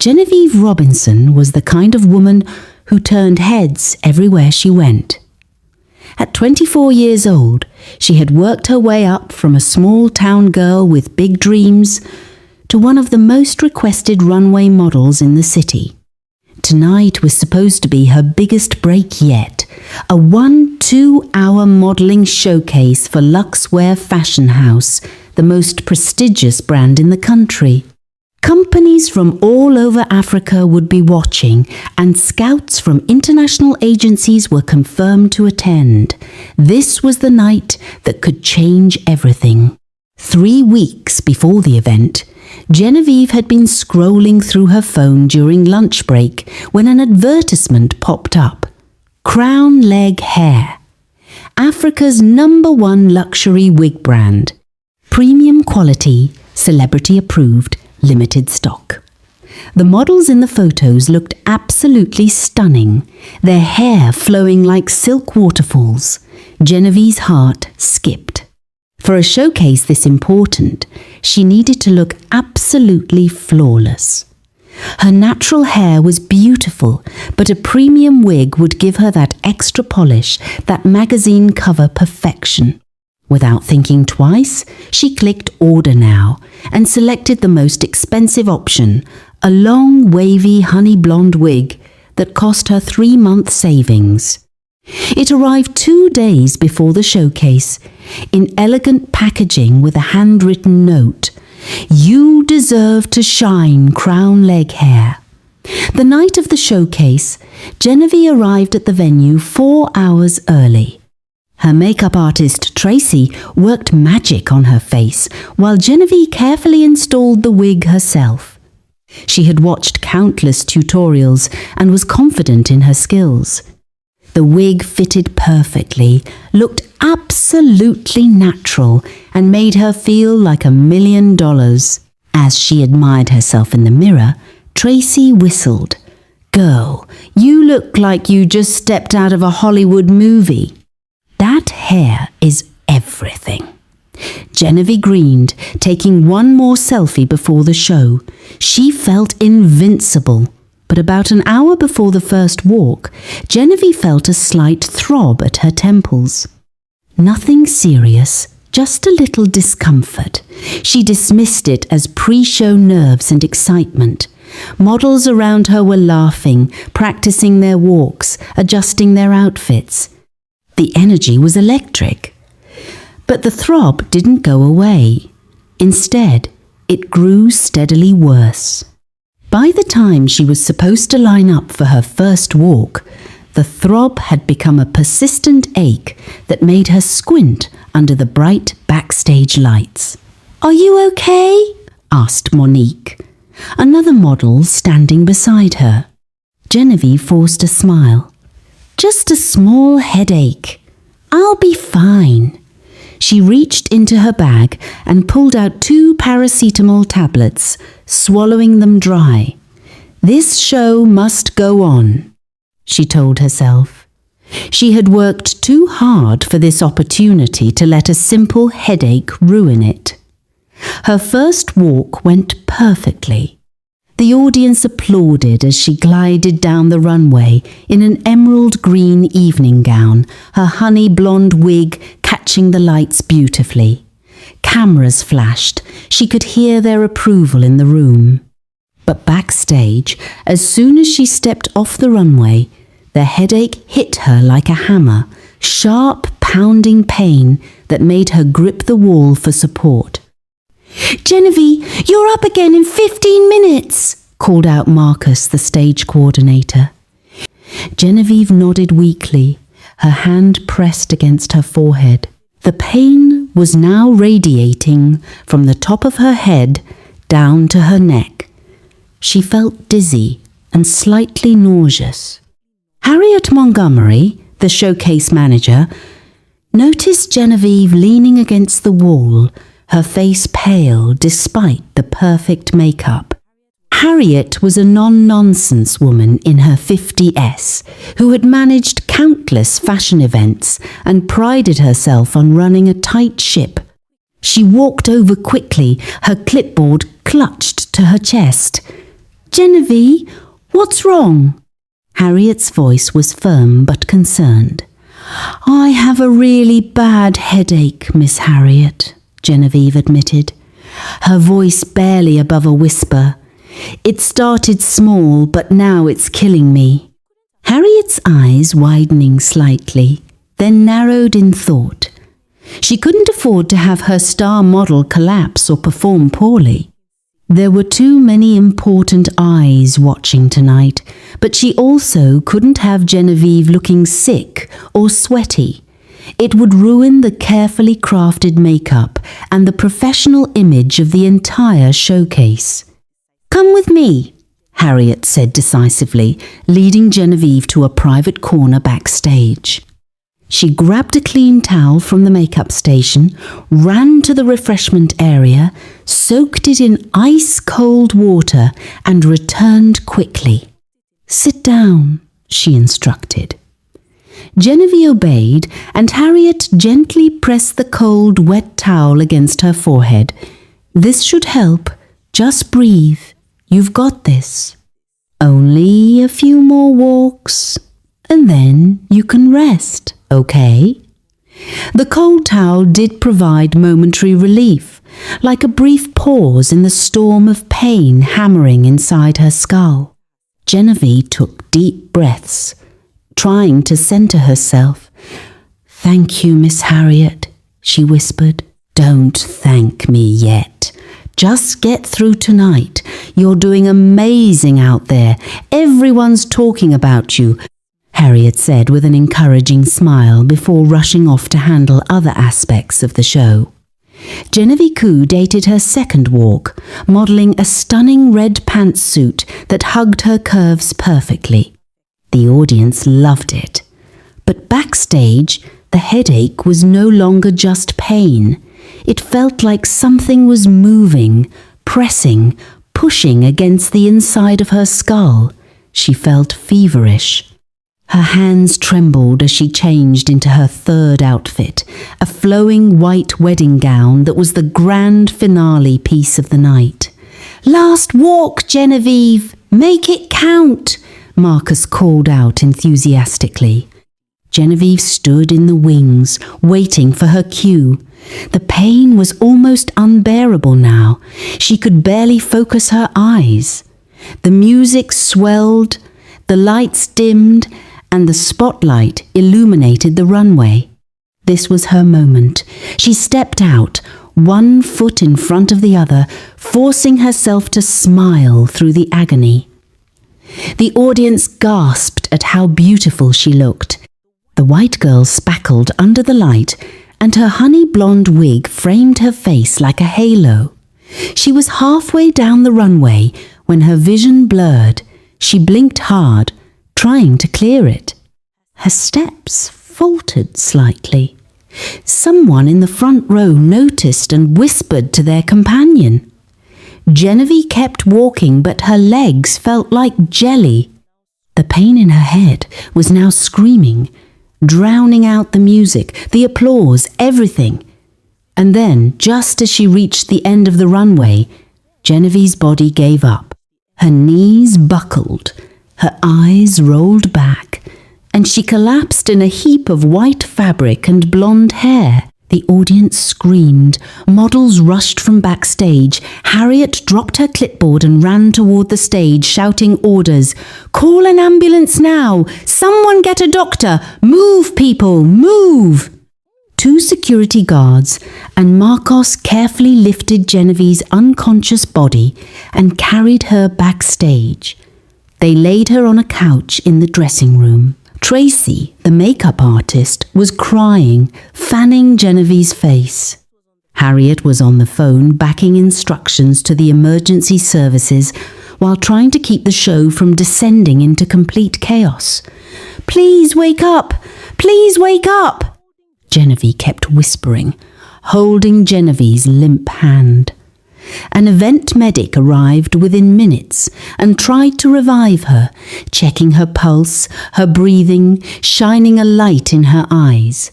Genevieve Robinson was the kind of woman who turned heads everywhere she went. At 24 years old, she had worked her way up from a small-town girl with big dreams to one of the most requested runway models in the city. Tonight was supposed to be her biggest break yet, a 1-2-hour modelling showcase for Luxwear Fashion House, the most prestigious brand in the country. Companies from all over Africa would be watching, and scouts from international agencies were confirmed to attend. This was the night that could change everything. 3 weeks before the event, Genevieve had been scrolling through her phone during lunch break when an advertisement popped up. Crown Leg Hair, Africa's #1 luxury wig brand. Premium quality, celebrity approved, limited stock. The models in the photos looked absolutely stunning, their hair flowing like silk waterfalls. Genevieve's heart skipped. For a showcase this important, she needed to look absolutely flawless. Her natural hair was beautiful, but a premium wig would give her that extra polish, that magazine cover perfection. Without thinking twice, she clicked Order Now and selected the most expensive option, a long, wavy, honey blonde wig that cost her 3-month savings. It arrived 2 days before the showcase, in elegant packaging with a handwritten note. "You deserve to shine, crown leg hair." The night of the showcase, Genevieve arrived at the venue 4 hours early. Her makeup artist Tracy worked magic on her face, while Genevieve carefully installed the wig herself. She had watched countless tutorials and was confident in her skills. The wig fitted perfectly, looked absolutely natural, and made her feel like $1 million. As she admired herself in the mirror, Tracy whistled. "Girl, you look like you just stepped out of a Hollywood movie." "That hair is everything." Genevieve grinned, taking one more selfie before the show. She felt invincible. But about an hour before the first walk, Genevieve felt a slight throb at her temples. Nothing serious, just a little discomfort. She dismissed it as pre-show nerves and excitement. Models around her were laughing, practicing their walks, adjusting their outfits. The energy was electric. But the throb didn't go away. Instead, it grew steadily worse. By the time she was supposed to line up for her first walk, the throb had become a persistent ache that made her squint under the bright backstage lights. "Are you okay?" asked Monique, another model standing beside her. Genevieve forced a smile. "Just a small headache. I'll be fine." She reached into her bag and pulled out 2 paracetamol tablets, swallowing them dry. "This show must go on," she told herself. She had worked too hard for this opportunity to let a simple headache ruin it. Her first walk went perfectly. The audience applauded as she glided down the runway in an emerald green evening gown, her honey blonde wig catching the lights beautifully. Cameras flashed. She could hear their approval in the room. But backstage, as soon as she stepped off the runway, the headache hit her like a hammer, sharp, pounding pain that made her grip the wall for support. "Genevieve, you're up again in 15 minutes, called out Marcus, the stage coordinator. Genevieve nodded weakly, her hand pressed against her forehead. The pain was now radiating from the top of her head down to her neck. She felt dizzy and slightly nauseous. Harriet Montgomery, the showcase manager, noticed Genevieve leaning against the wall, her face pale despite the perfect makeup. Harriet was a non-nonsense woman in her 50s who had managed countless fashion events and prided herself on running a tight ship. She walked over quickly, her clipboard clutched to her chest. Genevieve, what's wrong? Harriet's voice was firm but concerned. I have a really bad headache, Miss Harriet, Genevieve admitted, her voice barely above a whisper. It started small, but now it's killing me. Harriet's eyes widening slightly, then narrowed in thought. She couldn't afford to have her star model collapse or perform poorly. There were too many important eyes watching tonight, but she also couldn't have Genevieve looking sick or sweaty. It would ruin the carefully crafted makeup and the professional image of the entire showcase. Come with me, Harriet said decisively, leading Genevieve to a private corner backstage. She grabbed a clean towel from the makeup station, ran to the refreshment area, soaked it in ice-cold water, and returned quickly. Sit down, she instructed. Genevieve obeyed, and Harriet gently pressed the cold, wet towel against her forehead. This should help. Just breathe. You've got this. Only a few more walks, and then you can rest. Okay? The cold towel did provide momentary relief, like a brief pause in the storm of pain hammering inside her skull. Genevieve took deep breaths, trying to center herself. Thank you, Miss Harriet, she whispered. Don't thank me yet. Just get through tonight. You're doing amazing out there. Everyone's talking about you, Harriet said with an encouraging smile before rushing off to handle other aspects of the show. Genevieve Koo dated her second walk, modelling a stunning red pantsuit that hugged her curves perfectly. The audience loved it. But backstage, the headache was no longer just pain. It felt like something was moving, pressing, pushing against the inside of her skull. She felt feverish. Her hands trembled as she changed into her third outfit, a flowing white wedding gown that was the grand finale piece of the night. Last walk, Genevieve! Make it count! Marcus called out enthusiastically. Genevieve stood in the wings, waiting for her cue. The pain was almost unbearable now. She could barely focus her eyes. The music swelled, the lights dimmed, and the spotlight illuminated the runway. This was her moment. She stepped out, one foot in front of the other, forcing herself to smile through the agony. The audience gasped at how beautiful she looked. The white girl spackled under the light, and her honey blonde wig framed her face like a halo. She was halfway down the runway when her vision blurred. She blinked hard, trying to clear it. Her steps faltered slightly. Someone in the front row noticed and whispered to their companion. Genevieve kept walking, but her legs felt like jelly. The pain in her head was now screaming, drowning out the music, the applause, everything. And then, just as she reached the end of the runway, Genevieve's body gave up. Her knees buckled, her eyes rolled back, and she collapsed in a heap of white fabric and blonde hair. The audience screamed. Models rushed from backstage. Harriet dropped her clipboard and ran toward the stage, shouting orders. Call an ambulance now! Someone get a doctor! Move, people, move! 2 security guards and Marcos carefully lifted Genevieve's unconscious body and carried her backstage. They laid her on a couch in the dressing room. Tracy, the makeup artist, was crying, fanning Genevieve's face. Harriet was on the phone backing instructions to the emergency services while trying to keep the show from descending into complete chaos. Please wake up! Please wake up! Genevieve kept whispering, holding Genevieve's limp hand. An event medic arrived within minutes and tried to revive her, checking her pulse, her breathing, shining a light in her eyes.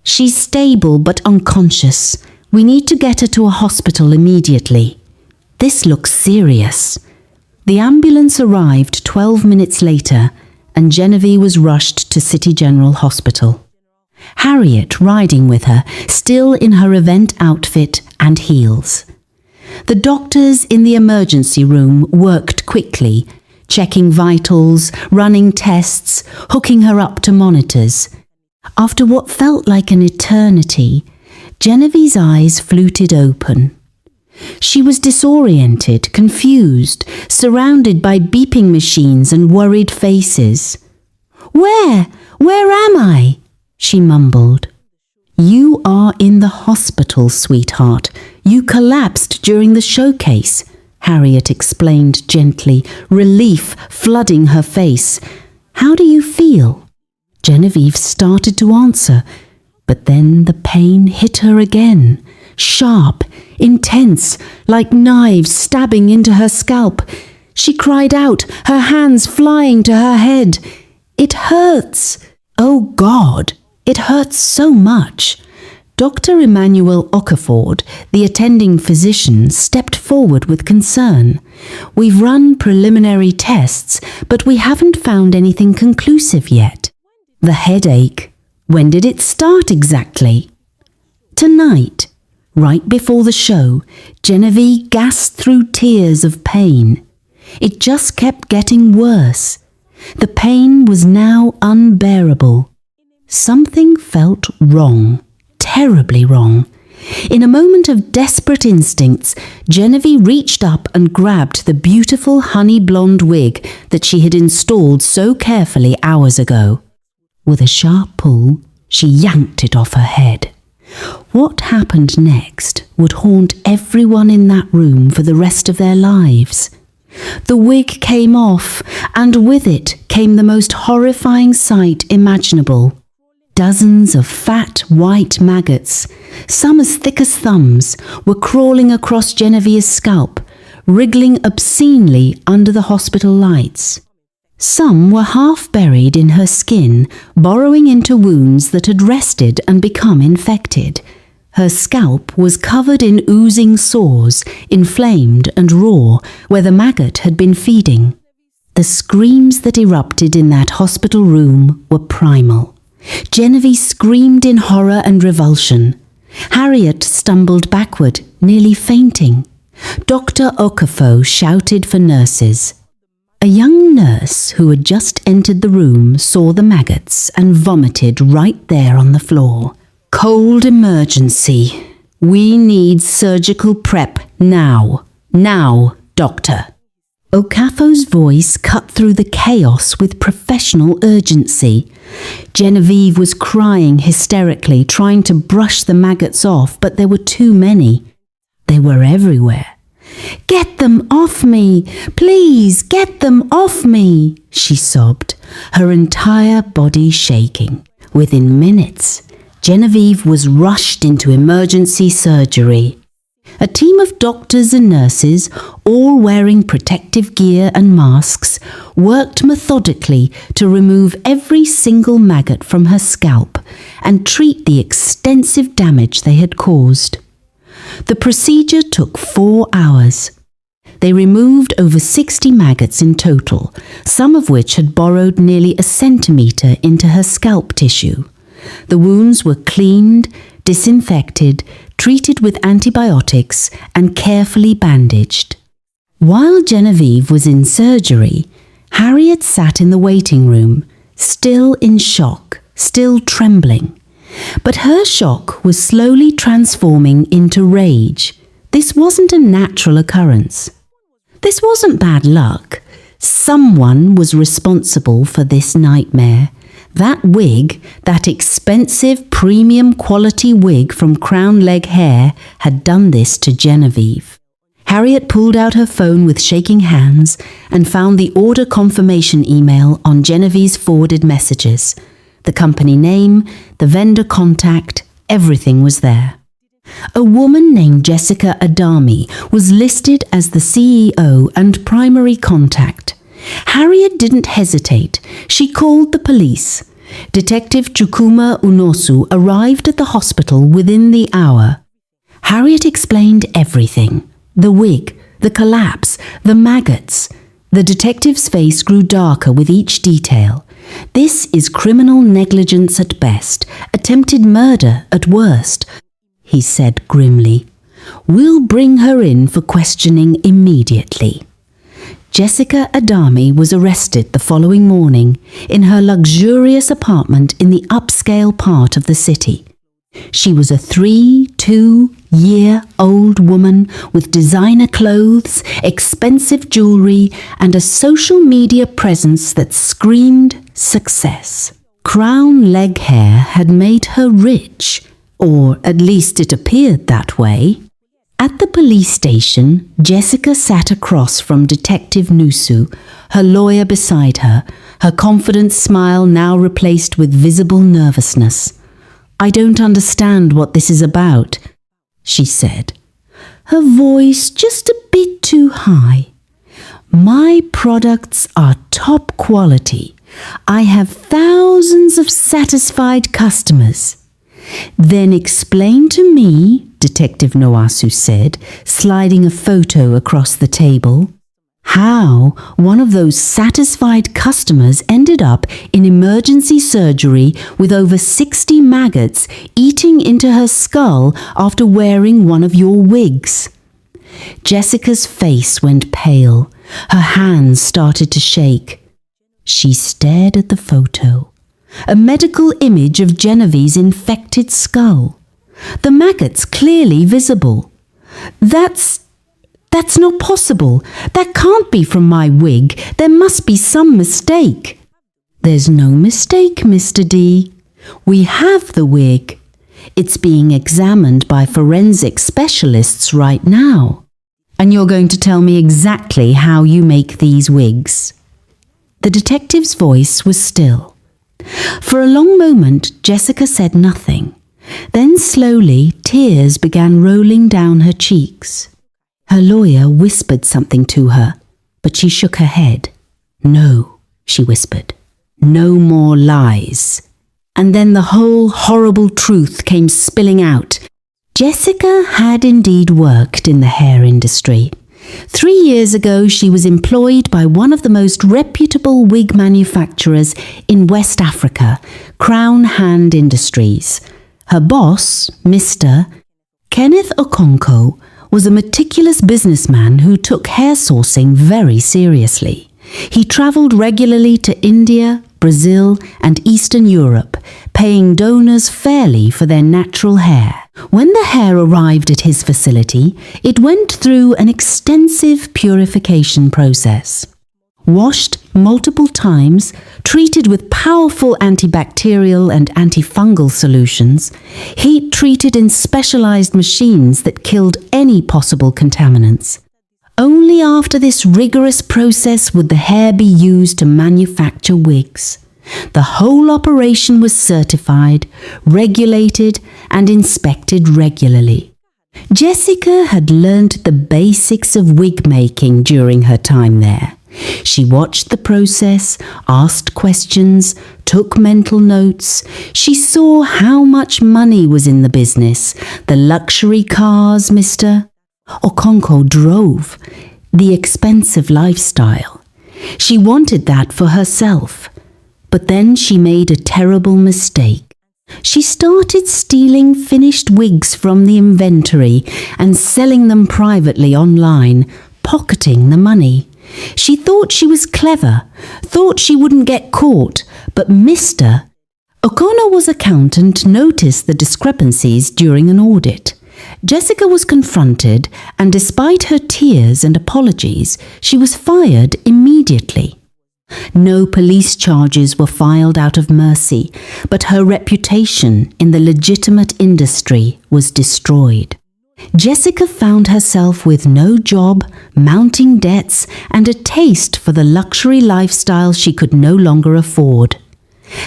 She's stable but unconscious. We need to get her to a hospital immediately. This looks serious. The ambulance arrived 12 minutes later, and Genevieve was rushed to City General Hospital. Harriet riding with her, still in her event outfit and heels. The doctors in the emergency room worked quickly, checking vitals, running tests, hooking her up to monitors. After what felt like an eternity, Genevieve's eyes fluted open. She was disoriented, confused, surrounded by beeping machines and worried faces. Where am I?" she mumbled. "You are in the hospital, sweetheart. You collapsed during the showcase," Harriet explained gently, relief flooding her face. "How do you feel?" Genevieve started to answer, but then the pain hit her again, sharp, intense, like knives stabbing into her scalp. She cried out, her hands flying to her head. "It hurts! Oh God, it hurts so much!" Dr. Emmanuel Okafor, the attending physician, stepped forward with concern. "We've run preliminary tests, but we haven't found anything conclusive yet." The headache. When did it start exactly? Tonight, right before the show, Genevieve gasped through tears of pain. It just kept getting worse. The pain was now unbearable. Something felt wrong, terribly wrong. In a moment of desperate instincts, Genevieve reached up and grabbed the beautiful honey blonde wig that she had installed so carefully hours ago. With a sharp pull, she yanked it off her head. What happened next would haunt everyone in that room for the rest of their lives. The wig came off, and with it came the most horrifying sight imaginable. Dozens of fat white maggots, some as thick as thumbs, were crawling across Genevieve's scalp, wriggling obscenely under the hospital lights. Some were half buried in her skin, burrowing into wounds that had rested and become infected. Her scalp was covered in oozing sores, inflamed and raw, where the maggot had been feeding. The screams that erupted in that hospital room were primal. Genevieve screamed in horror and revulsion. Harriet stumbled backward, nearly fainting. Dr. Okafor shouted for nurses. A young nurse who had just entered the room saw the maggots and vomited right there on the floor. "Cold emergency. We need surgical prep now. Now, doctor." Okafor's voice cut through the chaos with professional urgency. Genevieve was crying hysterically, trying to brush the maggots off, but there were too many. They were everywhere. "Get them off me! Please, get them off me!" she sobbed, her entire body shaking. Within minutes, Genevieve was rushed into emergency surgery. A team of doctors and nurses, all wearing protective gear and masks, worked methodically to remove every single maggot from her scalp and treat the extensive damage they had caused. The procedure took 4 hours. They removed over 60 maggots in total, some of which had burrowed nearly a centimetre into her scalp tissue. The wounds were cleaned, disinfected, treated with antibiotics, and carefully bandaged. While Genevieve was in surgery, Harriet sat in the waiting room, still in shock, still trembling. But her shock was slowly transforming into rage. This wasn't a natural occurrence. This wasn't bad luck. Someone was responsible for this nightmare. That wig, that expensive premium quality wig from Crown Leg Hair, had done this to Genevieve. Harriet pulled out her phone with shaking hands and found the order confirmation email on Genevieve's forwarded messages. The company name, the vendor contact, everything was there. A woman named Jessica Adami was listed as the CEO and primary contact. Harriet didn't hesitate. She called the police. Detective Chukuma Unosu arrived at the hospital within the hour. Harriet explained everything. The wig, the collapse, the maggots. The detective's face grew darker with each detail. This is criminal negligence at best, attempted murder at worst, he said grimly. We'll bring her in for questioning immediately. Jessica Adami was arrested the following morning in her luxurious apartment in the upscale part of the city. She was a 32-year-old woman with designer clothes, expensive jewelry, and a social media presence that screamed success. Crown leg hair had made her rich, or at least it appeared that way. At the police station, Jessica sat across from Detective Nusu, her lawyer beside her, her confident smile now replaced with visible nervousness. I don't understand what this is about, she said, her voice just a bit too high. My products are top quality. I have thousands of satisfied customers. Then explain to me, Detective Noasu said, sliding a photo across the table, how one of those satisfied customers ended up in emergency surgery with over 60 maggots eating into her skull after wearing one of your wigs. Jessica's face went pale. Her hands started to shake. She stared at the photo, a medical image of Genevieve's infected skull. The maggots clearly visible. That's not possible. That can't be from my wig. There must be some mistake. There's no mistake, Mr. D. We have the wig. It's being examined by forensic specialists right now. And you're going to tell me exactly how you make these wigs. The detective's voice was still. For a long moment, Jessica said nothing. Then slowly, tears began rolling down her cheeks. Her lawyer whispered something to her, but she shook her head. No, she whispered. No more lies. And then the whole horrible truth came spilling out. Jessica had indeed worked in the hair industry. 3 years ago, she was employed by one of the most reputable wig manufacturers in West Africa, Crown Hand Industries. Her boss, Mr. Kenneth Okonkwo, was a meticulous businessman who took hair sourcing very seriously. He travelled regularly to India, Brazil, and Eastern Europe, paying donors fairly for their natural hair. When the hair arrived at his facility, it went through an extensive purification process. Washed multiple times, treated with powerful antibacterial and antifungal solutions, heat treated in specialized machines that killed any possible contaminants. Only after this rigorous process would the hair be used to manufacture wigs. The whole operation was certified, regulated, and inspected regularly. Jessica had learned the basics of wig making during her time there. She watched the process, asked questions, took mental notes. She saw how much money was in the business, the luxury cars Mr. Okonkwo drove, the expensive lifestyle. She wanted that for herself. But then she made a terrible mistake. She started stealing finished wigs from the inventory and selling them privately online, pocketing the money. She thought she was clever, thought she wouldn't get caught, but Mr. Okonkwo's accountant noticed the discrepancies during an audit. Jessica was confronted, and despite her tears and apologies, she was fired immediately. No police charges were filed out of mercy, but her reputation in the legitimate industry was destroyed. Jessica found herself with no job, mounting debts, and a taste for the luxury lifestyle she could no longer afford.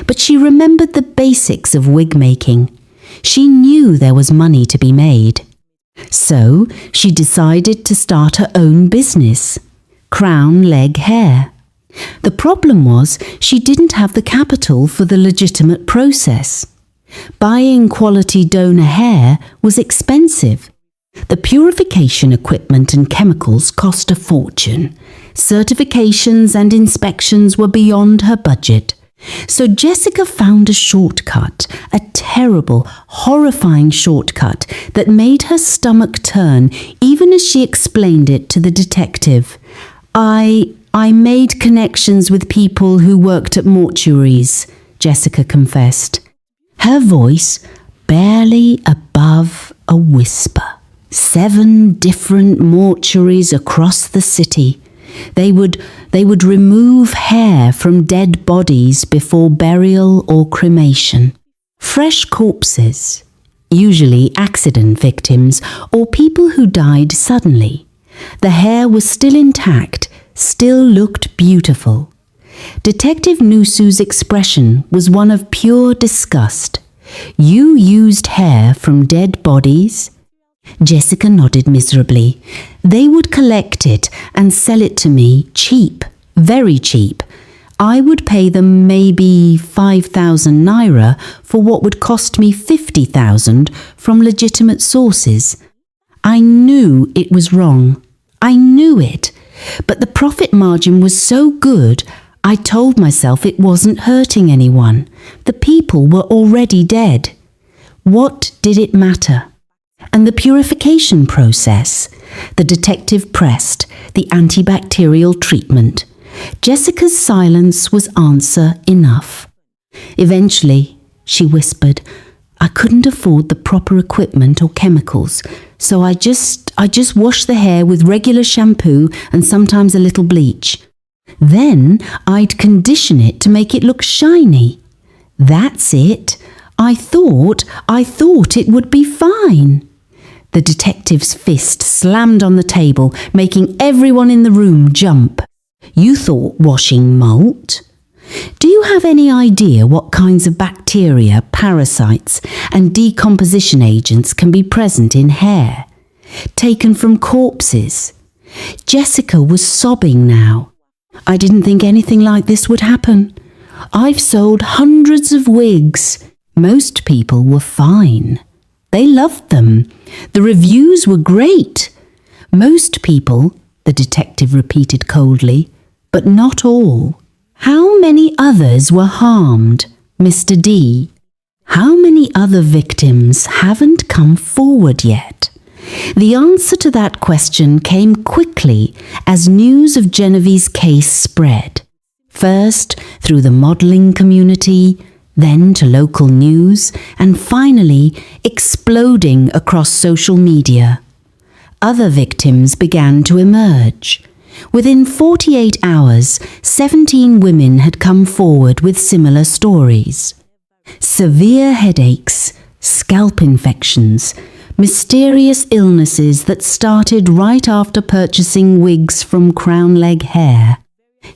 But she remembered the basics of wig making. She knew there was money to be made. So she decided to start her own business, Crown Leg Hair. The problem was she didn't have the capital for the legitimate process. Buying quality donor hair was expensive. The purification equipment and chemicals cost a fortune. Certifications and inspections were beyond her budget. So Jessica found a shortcut, a terrible, horrifying shortcut that made her stomach turn even as she explained it to the detective. I made connections with people who worked at mortuaries, Jessica confessed. Her voice barely above a whisper. 7 different mortuaries across the city. They would remove hair from dead bodies before burial or cremation. Fresh corpses, usually accident victims or people who died suddenly. The hair was still intact, still looked beautiful. Detective Nusu's expression was one of pure disgust. You used hair from dead bodies? Jessica nodded miserably. They would collect it and sell it to me cheap, very cheap. I would pay them maybe 5,000 naira for what would cost me 50,000 from legitimate sources. I knew it was wrong. I knew it. But the profit margin was so good, I told myself it wasn't hurting anyone. The people were already dead. What did it matter? And the purification process, the detective pressed, the antibacterial treatment. Jessica's silence was answer enough. Eventually, she whispered, I couldn't afford the proper equipment or chemicals, so I just washed the hair with regular shampoo and sometimes a little bleach. Then I'd condition it to make it look shiny. That's it. I thought it would be fine. The detective's fist slammed on the table, making everyone in the room jump. You thought washing malt? Do you have any idea what kinds of bacteria, parasites, and decomposition agents can be present in hair? Taken from corpses. Jessica was sobbing now. I didn't think anything like this would happen. I've sold hundreds of wigs. Most people were fine. They loved them. The reviews were great. Most people, the detective repeated coldly, but not all. How many others were harmed, Mr. D? How many other victims haven't come forward yet? The answer to that question came quickly as news of Genevieve's case spread. First through the modelling community, then to local news, and finally exploding across social media. Other victims began to emerge. Within 48 hours, 17 women had come forward with similar stories. Severe headaches, scalp infections, mysterious illnesses that started right after purchasing wigs from Crown Leg Hair.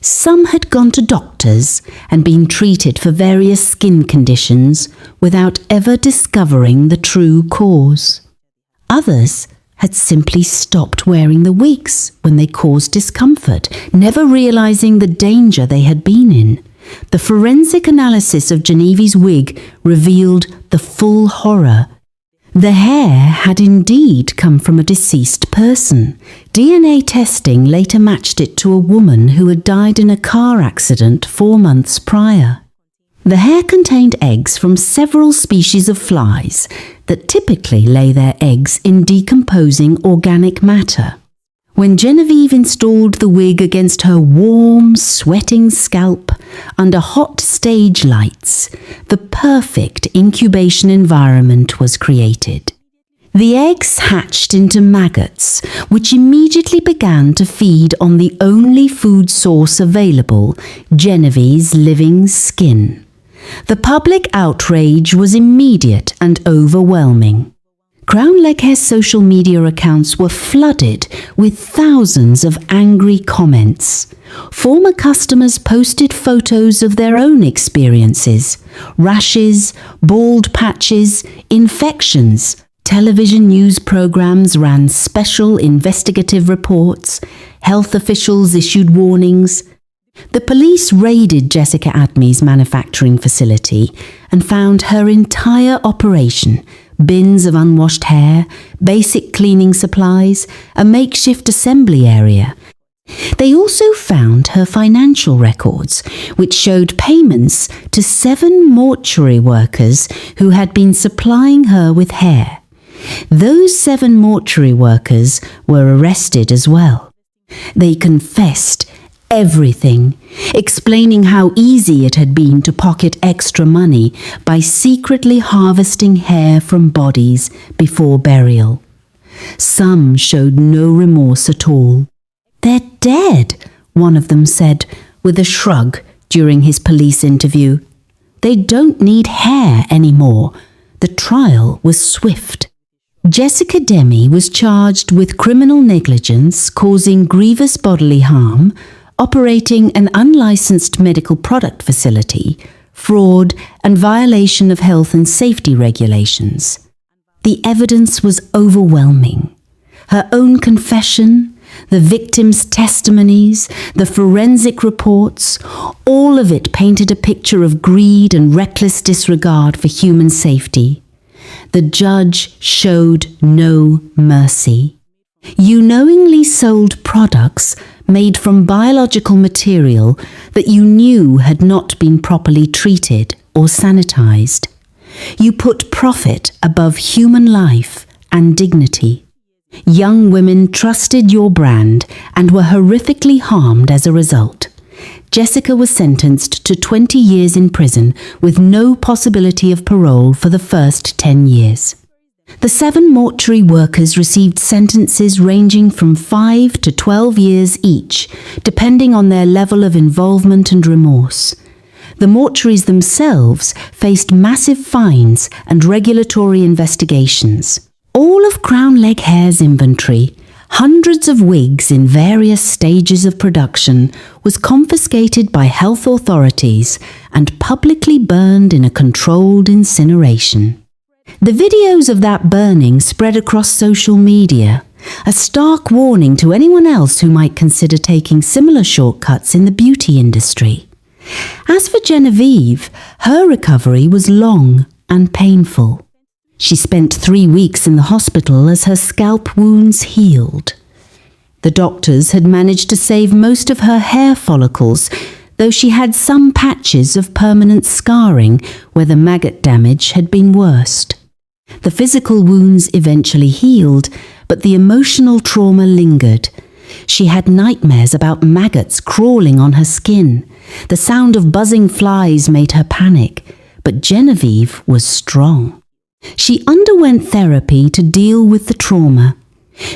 Some had gone to doctors and been treated for various skin conditions without ever discovering the true cause. Others had simply stopped wearing the wigs when they caused discomfort, never realizing the danger they had been in. The forensic analysis of Genevieve's wig revealed the full horror. The hair had indeed come from a deceased person. DNA testing later matched it to a woman who had died in a car accident 4 months prior. The hair contained eggs from several species of flies that typically lay their eggs in decomposing organic matter. When Genevieve installed the wig against her warm, sweating scalp under hot stage lights, the perfect incubation environment was created. The eggs hatched into maggots, which immediately began to feed on the only food source available, Genevieve's living skin. The public outrage was immediate and overwhelming. Crown Leg Hair's social media accounts were flooded with thousands of angry comments. Former customers posted photos of their own experiences, rashes, bald patches, infections. Television news programs ran special investigative reports. Health officials issued warnings. The police raided Jessica Adme's manufacturing facility and found her entire operation bins of unwashed hair, basic cleaning supplies, a makeshift assembly area. They also found her financial records, which showed payments to 7 mortuary workers who had been supplying her with hair. Those 7 mortuary workers were arrested as well. They confessed everything, explaining how easy it had been to pocket extra money by secretly harvesting hair from bodies before burial. Some showed no remorse at all. "They're dead," one of them said with a shrug during his police interview. "They don't need hair anymore." The trial was swift. Jessica Demme was charged with criminal negligence causing grievous bodily harm, operating an unlicensed medical product facility, fraud, and violation of health and safety regulations. The evidence was overwhelming. Her own confession, the victims' testimonies, the forensic reports, all of it painted a picture of greed and reckless disregard for human safety. The judge showed no mercy. You knowingly sold products made from biological material that you knew had not been properly treated or sanitized. You put profit above human life and dignity. Young women trusted your brand and were horrifically harmed as a result. Jessica was sentenced to 20 years in prison with no possibility of parole for the first 10 years. The 7 mortuary workers received sentences ranging from 5 to 12 years each, depending on their level of involvement and remorse. The mortuaries themselves faced massive fines and regulatory investigations. All of Crown Leg Hair's inventory, hundreds of wigs in various stages of production, was confiscated by health authorities and publicly burned in a controlled incineration. The videos of that burning spread across social media, a stark warning to anyone else who might consider taking similar shortcuts in the beauty industry. As for Genevieve, her recovery was long and painful. She spent 3 weeks in the hospital as her scalp wounds healed. The doctors had managed to save most of her hair follicles, though she had some patches of permanent scarring where the maggot damage had been worst. The physical wounds eventually healed, but the emotional trauma lingered. She had nightmares about maggots crawling on her skin. The sound of buzzing flies made her panic, but Genevieve was strong. She underwent therapy to deal with the trauma.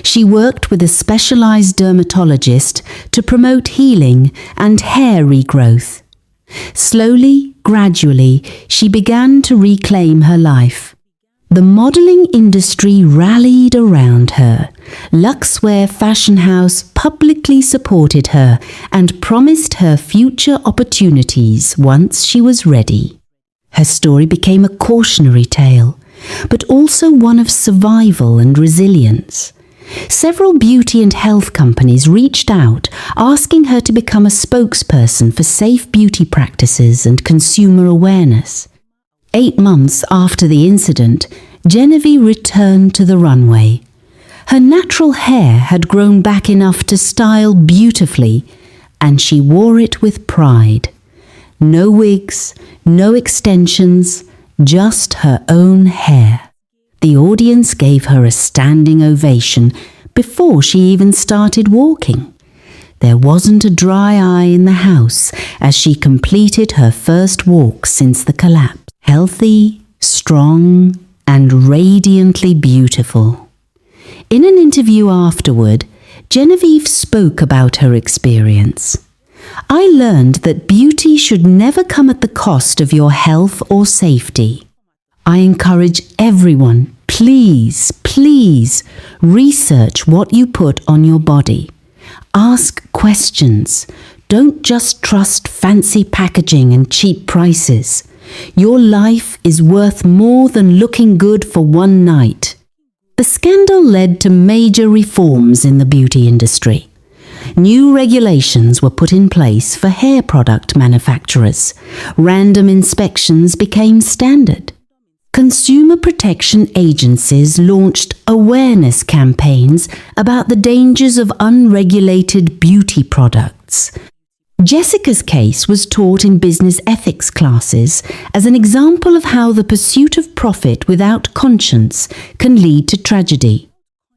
She worked with a specialized dermatologist to promote healing and hair regrowth. Slowly, gradually, she began to reclaim her life. The modeling industry rallied around her. Luxwear fashion house publicly supported her and promised her future opportunities once she was ready. Her story became a cautionary tale, but also one of survival and resilience. Several beauty and health companies reached out, asking her to become a spokesperson for safe beauty practices and consumer awareness. 8 months after the incident, Genevieve returned to the runway. Her natural hair had grown back enough to style beautifully, and she wore it with pride. No wigs, no extensions, just her own hair. The audience gave her a standing ovation before she even started walking. There wasn't a dry eye in the house as she completed her first walk since the collapse. Healthy, strong, and radiantly beautiful. In an interview afterward, Genevieve spoke about her experience. "I learned that beauty should never come at the cost of your health or safety. I encourage everyone, please, please, research what you put on your body. Ask questions. Don't just trust fancy packaging and cheap prices. Your life is worth more than looking good for one night." The scandal led to major reforms in the beauty industry. New regulations were put in place for hair product manufacturers. Random inspections became standard. Consumer protection agencies launched awareness campaigns about the dangers of unregulated beauty products. Jessica's case was taught in business ethics classes as an example of how the pursuit of profit without conscience can lead to tragedy.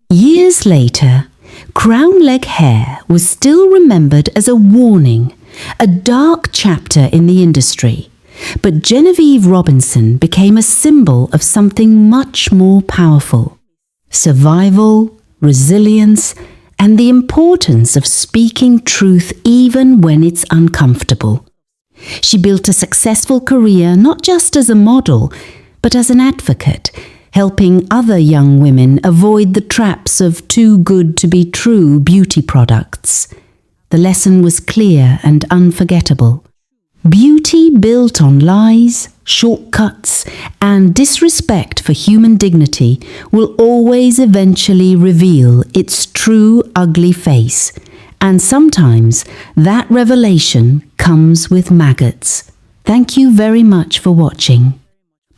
Years later, crown leg hair was still remembered as a warning, a dark chapter in the industry. But Genevieve Robinson became a symbol of something much more powerful: survival, resilience, and the importance of speaking truth even when it's uncomfortable. She built a successful career not just as a model, but as an advocate, helping other young women avoid the traps of too good to be true beauty products. The lesson was clear and unforgettable. Beauty built on lies, shortcuts, and disrespect for human dignity will always eventually reveal its true ugly face, and sometimes that revelation comes with maggots. Thank you very much for watching.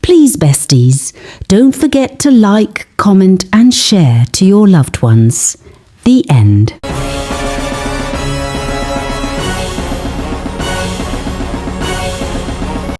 Please, besties, don't forget to like, comment, and share to your loved ones. The end.